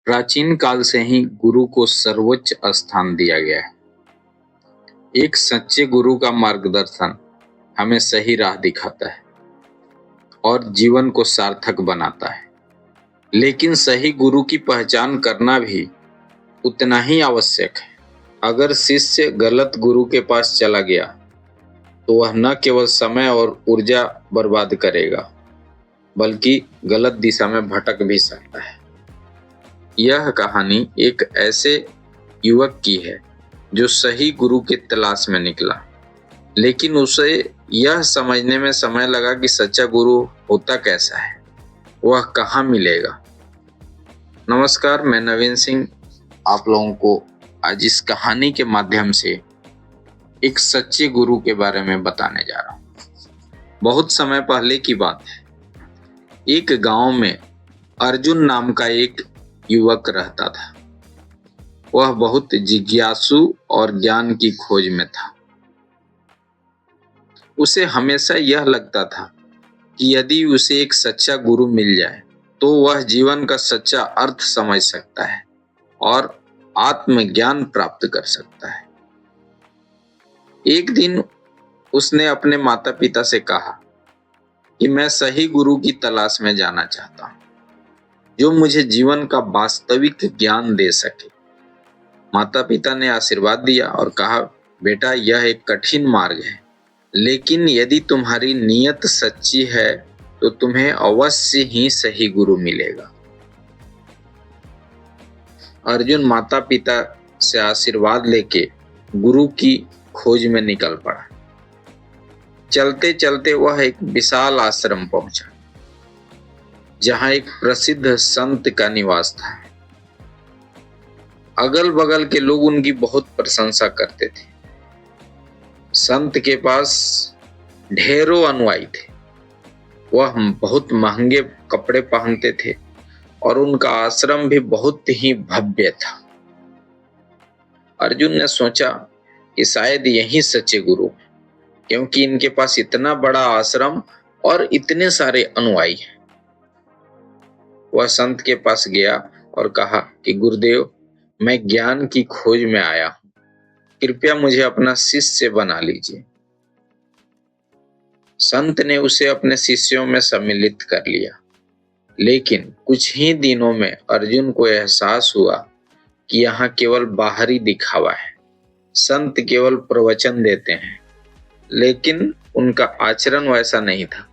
प्राचीन काल से ही गुरु को सर्वोच्च स्थान दिया गया है। एक सच्चे गुरु का मार्गदर्शन हमें सही राह दिखाता है और जीवन को सार्थक बनाता है। लेकिन सही गुरु की पहचान करना भी उतना ही आवश्यक है। अगर शिष्य गलत गुरु के पास चला गया तो वह न केवल समय और ऊर्जा बर्बाद करेगा, बल्कि गलत दिशा में भटक भी सकता है। यह कहानी एक ऐसे युवक की है जो सही गुरु की तलाश में निकला, लेकिन उसे यह समझने में समय लगा कि सच्चा गुरु होता कैसा है, वह कहाँ मिलेगा। नमस्कार, मैं नवीन सिंह आप लोगों को आज इस कहानी के माध्यम से एक सच्चे गुरु के बारे में बताने जा रहा हूँ। बहुत समय पहले की बात है। एक गांव में अर्जुन नाम का एक युवक रहता था। वह बहुत जिज्ञासु और ज्ञान की खोज में था। उसे हमेशा यह लगता था कि यदि उसे एक सच्चा गुरु मिल जाए तो वह जीवन का सच्चा अर्थ समझ सकता है और आत्मज्ञान प्राप्त कर सकता है। एक दिन उसने अपने माता पिता से कहा कि मैं सही गुरु की तलाश में जाना चाहता हूँ, जो मुझे जीवन का वास्तविक ज्ञान दे सके। माता पिता ने आशीर्वाद दिया और कहा, बेटा, यह एक कठिन मार्ग है, लेकिन यदि तुम्हारी नीयत सच्ची है तो तुम्हें अवश्य ही सही गुरु मिलेगा। अर्जुन माता पिता से आशीर्वाद लेके गुरु की खोज में निकल पड़ा। चलते चलते वह एक विशाल आश्रम पहुंचा, जहां एक प्रसिद्ध संत का निवास था। अगल बगल के लोग उनकी बहुत प्रशंसा करते थे। संत के पास ढेरों अनुयायी थे। वह बहुत महंगे कपड़े पहनते थे और उनका आश्रम भी बहुत ही भव्य था। अर्जुन ने सोचा कि शायद यही सच्चे गुरु हैं, क्योंकि इनके पास इतना बड़ा आश्रम और इतने सारे अनुयायी हैं। वह संत के पास गया और कहा कि गुरुदेव, मैं ज्ञान की खोज में आया हूं, कृपया मुझे अपना शिष्य बना लीजिए। संत ने उसे अपने शिष्यों में सम्मिलित कर लिया, लेकिन कुछ ही दिनों में अर्जुन को एहसास हुआ कि यहाँ केवल बाहरी दिखावा है। संत केवल प्रवचन देते हैं, लेकिन उनका आचरण वैसा नहीं था।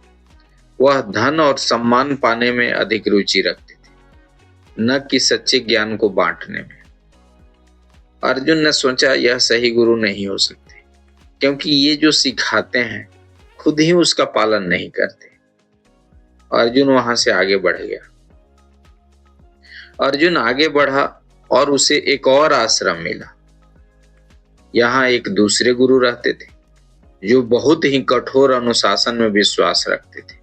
वह धन और सम्मान पाने में अधिक रुचि रखते थे, न कि सच्चे ज्ञान को बांटने में। अर्जुन ने सोचा, यह सही गुरु नहीं हो सकते, क्योंकि ये जो सिखाते हैं खुद ही उसका पालन नहीं करते। अर्जुन वहां से आगे बढ़ गया। अर्जुन आगे बढ़ा और उसे एक और आश्रम मिला। यहाँ एक दूसरे गुरु रहते थे, जो बहुत ही कठोर अनुशासन में विश्वास रखते थे।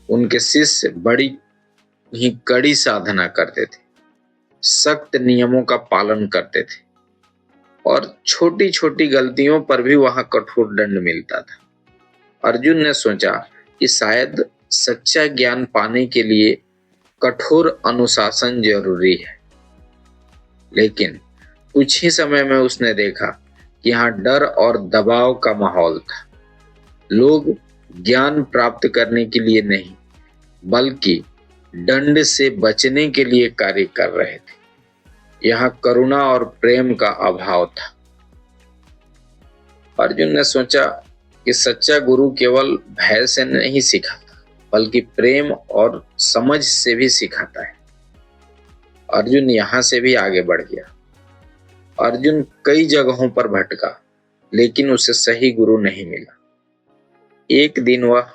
उनके शिष्य बड़ी ही कड़ी साधना करते थे, सख्त नियमों का पालन करते थे और छोटी छोटी गलतियों पर भी वहां कठोर दंड मिलता था। अर्जुन ने सोचा कि शायद सच्चा ज्ञान पाने के लिए कठोर अनुशासन जरूरी है, लेकिन कुछ ही समय में उसने देखा कि यहाँ डर और दबाव का माहौल था। लोग ज्ञान प्राप्त करने के लिए नहीं, बल्कि दंड से बचने के लिए कार्य कर रहे थे। यहाँ करुणा और प्रेम का अभाव था। अर्जुन ने सोचा कि सच्चा गुरु केवल भय से नहीं सिखाता, बल्कि प्रेम और समझ से भी सिखाता है। अर्जुन यहाँ से भी आगे बढ़ गया। अर्जुन कई जगहों पर भटका, लेकिन उसे सही गुरु नहीं मिला। एक दिन वह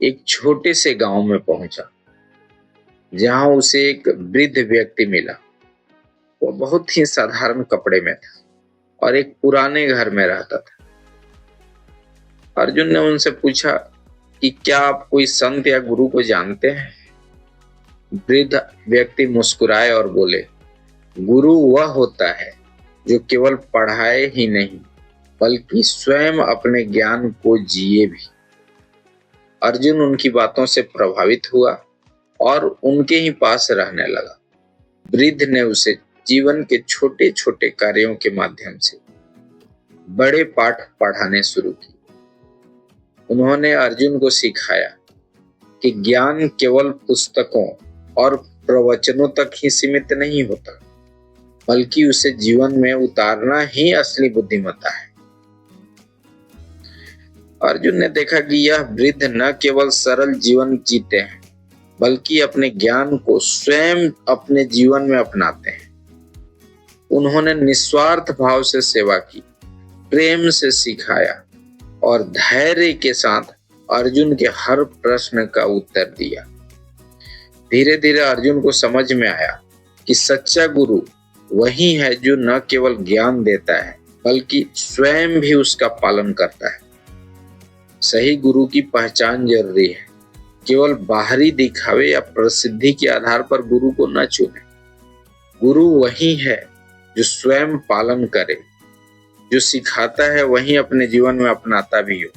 एक छोटे से गांव में पहुंचा, जहां उसे एक वृद्ध व्यक्ति मिला। वह बहुत ही साधारण कपड़े में था और एक पुराने घर में रहता था। अर्जुन ने उनसे पूछा कि क्या आप कोई संत या गुरु को जानते हैं? वृद्ध व्यक्ति मुस्कुराए और बोले, गुरु वह होता है जो केवल पढ़ाए ही नहीं, बल्कि स्वयं अपने ज्ञान को जिए भी। अर्जुन उनकी बातों से प्रभावित हुआ और उनके ही पास रहने लगा। वृद्ध ने उसे जीवन के छोटे छोटे कार्यों के माध्यम से बड़े पाठ पढ़ाने शुरू किए। उन्होंने अर्जुन को सिखाया कि ज्ञान केवल पुस्तकों और प्रवचनों तक ही सीमित नहीं होता, बल्कि उसे जीवन में उतारना ही असली बुद्धिमत्ता है। अर्जुन ने देखा कि यह वृद्ध न केवल सरल जीवन जीते हैं, बल्कि अपने ज्ञान को स्वयं अपने जीवन में अपनाते हैं। उन्होंने निस्वार्थ भाव से सेवा की, प्रेम से सिखाया और धैर्य के साथ अर्जुन के हर प्रश्न का उत्तर दिया। धीरे धीरे अर्जुन को समझ में आया कि सच्चा गुरु वही है जो न केवल ज्ञान देता है, बल्कि स्वयं भी उसका पालन करता है। सही गुरु की पहचान जरूरी है। केवल बाहरी दिखावे या प्रसिद्धि के आधार पर गुरु को न चुने। गुरु वही है जो स्वयं पालन करे, जो सिखाता है वही अपने जीवन में अपनाता भी हो।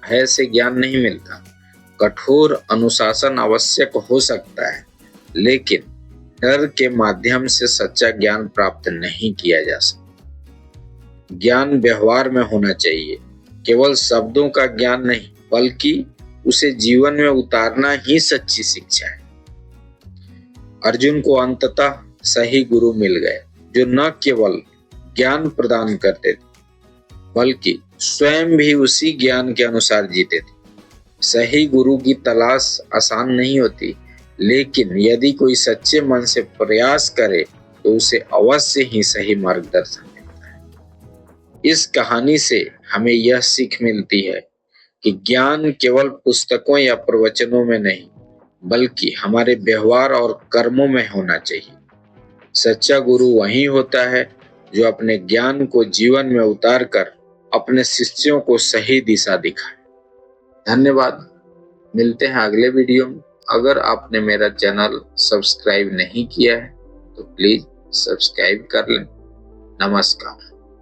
भय से ज्ञान नहीं मिलता। कठोर अनुशासन आवश्यक हो सकता है, लेकिन डर के माध्यम से सच्चा ज्ञान प्राप्त नहीं किया जा सकता। ज्ञान व्यवहार में होना चाहिए। केवल शब्दों का ज्ञान नहीं, बल्कि उसे जीवन में उतारना ही सच्ची शिक्षा है। अर्जुन को अंततः सही गुरु मिल गए, जो न केवल ज्ञान प्रदान करते थे, बल्कि स्वयं भी उसी ज्ञान के अनुसार जीते थे। सही गुरु की तलाश आसान नहीं होती, लेकिन यदि कोई सच्चे मन से प्रयास करे तो उसे अवश्य ही सही मार्गदर्शन मिलता है। इस कहानी से हमें यह सीख मिलती है कि ज्ञान केवल पुस्तकों या प्रवचनों में नहीं, बल्कि हमारे व्यवहार और कर्मों में होना चाहिए। सच्चा गुरु वही होता है जो अपने ज्ञान को जीवन में उतारकर अपने शिष्यों को सही दिशा दिखाए। धन्यवाद। मिलते हैं अगले वीडियो में। अगर आपने मेरा चैनल सब्सक्राइब नहीं किया है तो प्लीज सब्सक्राइब कर लें। नमस्कार।